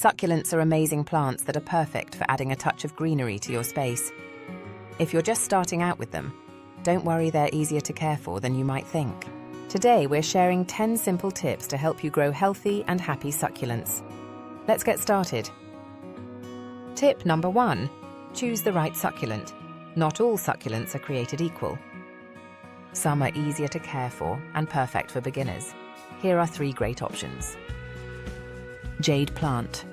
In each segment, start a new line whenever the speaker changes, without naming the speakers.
Succulents are amazing plants that are perfect for adding a touch of greenery to your space. If you're just starting out with them, don't worry, they're easier to care for than you might think. Today, we're sharing 10 simple tips to help you grow healthy and happy succulents. Let's get started. Tip number 1. Choose the right succulent. Not all succulents are created equal. Some are easier to care for and perfect for beginners. Here are 3 great options. Jade Plant.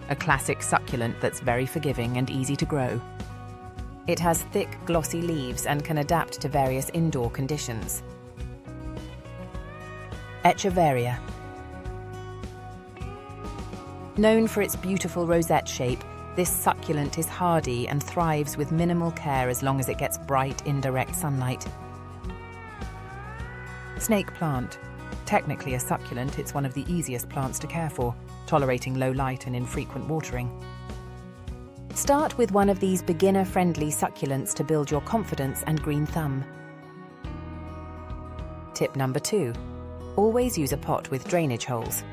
A classic succulent that's very forgiving and easy to grow. It has thick, glossy leaves and can adapt to various indoor conditions. Chavaria. Known for its beautiful rosette shape, this succulent is hardy and thrives with minimal care as long as it gets bright, indirect sunlight. Snake plant. Technically a succulent, it's one of the easiest plants to care for, tolerating low light and infrequent watering. Start with one of these beginner-friendly succulents to build your confidence and green thumb. Tip number 2. Always use a pot with drainage holes.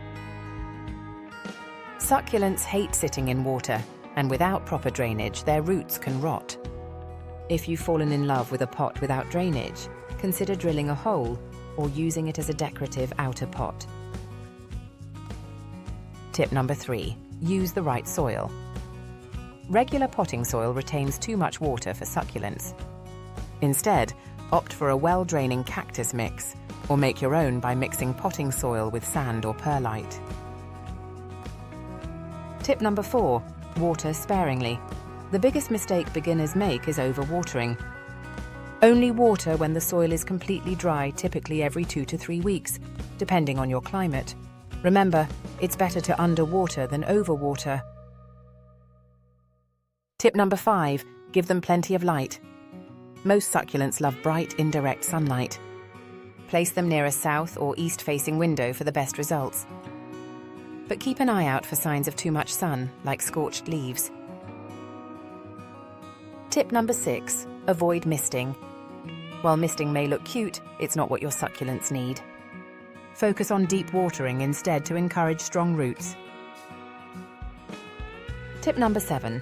Succulents hate sitting in water, and without proper drainage, their roots can rot. If you've fallen in love with a pot without drainage, consider drilling a hole or using it as a decorative outer pot. Tip number 3. Use the right soil. Regular potting soil retains too much water for succulents. Instead, opt for a well-draining cactus mix, or make your own by mixing potting soil with sand or perlite. Tip number 4. Water sparingly. The biggest mistake beginners make is overwatering. Only water when the soil is completely dry, typically every 2 to 3 weeks, depending on your climate. Remember, it's better to underwater than overwater. Tip number 5. Give them plenty of light. Most succulents love bright, indirect sunlight. Place them near a south or east-facing window for the best results. But keep an eye out for signs of too much sun, like scorched leaves. Tip number 6. Avoid misting. While misting may look cute, it's not what your succulents need. Focus on deep watering instead to encourage strong roots. Tip number 7.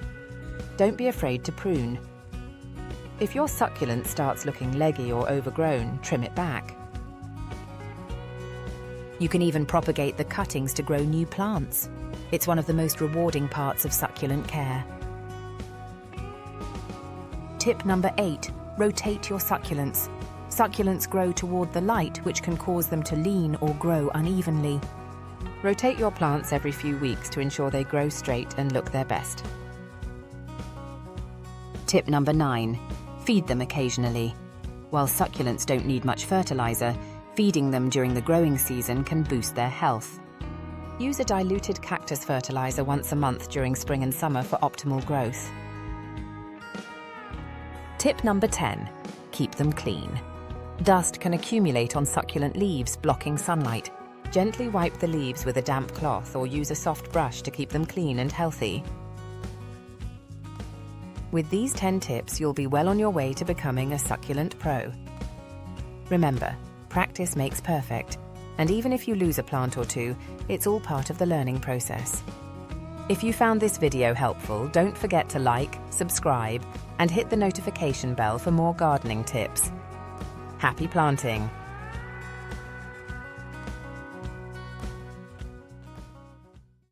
Don't be afraid to prune. If your succulent starts looking leggy or overgrown, trim it back. You can even propagate the cuttings to grow new plants. It's one of the most rewarding parts of succulent care. Tip number 8. Rotate your succulents. Succulents grow toward the light, which can cause them to lean or grow unevenly. Rotate your plants every few weeks to ensure they grow straight and look their best. Tip number 9. Feed them occasionally. While succulents don't need much fertilizer, feeding them during the growing season can boost their health. Use a diluted cactus fertilizer once a month during spring and summer for optimal growth. Tip number 10. Keep them clean. Dust can accumulate on succulent leaves, blocking sunlight. Gently wipe the leaves with a damp cloth or use a soft brush to keep them clean and healthy. With these 10 tips, you'll be well on your way to becoming a succulent pro. Remember, practice makes perfect, and even if you lose a plant or two, it's all part of the learning process. If you found this video helpful, don't forget to like, subscribe, and hit the notification bell for more gardening tips. Happy planting!